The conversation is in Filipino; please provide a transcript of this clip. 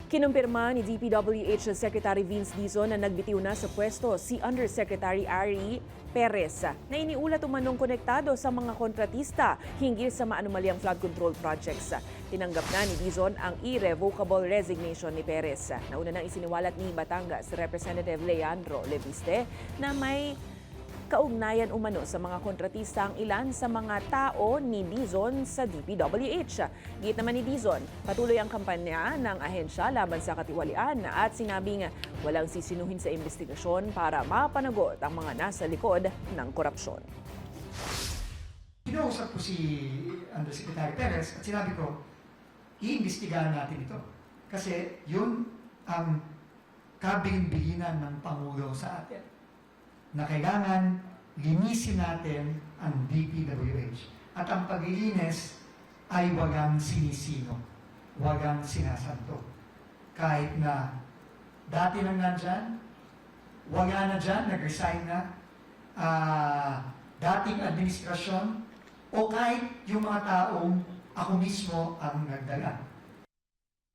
Kinumpirma ni DPWH Secretary Vince Dizon na nagbitiw na sa pwesto si Undersecretary Ari Perez na iniulat umanong konektado sa mga kontratista hinggil sa maanumalyang flood control projects. Tinanggap na ni Dizon ang irrevocable resignation ni Perez. Nauna nang isiniwalat ni Batangas Representative Leandro Leviste na may kaugnayan umano sa mga kontratista ang ilan sa mga tao ni Dizon sa DPWH. Git naman ni Dizon, patuloy ang kampanya ng ahensya laban sa katiwalian at sinabing walang sisinuhin sa investigasyon para mapanagot ang mga nasa likod ng korupsyon. Kinausap ko si Undersecretary Perez at sinabi ko, iimbestigahan natin ito. Kasi yun ang kabilin-bilinan ng Pangulo sa atin na kailangan linisin natin ang DPWH. At ang paglilinis ay wagang sinisino, wagang sinasanto. Kahit na dati nang nandyan, wala na dyan, nag-resign na, dating administrasyon, o kahit yung mga taong ako mismo ang nagdala.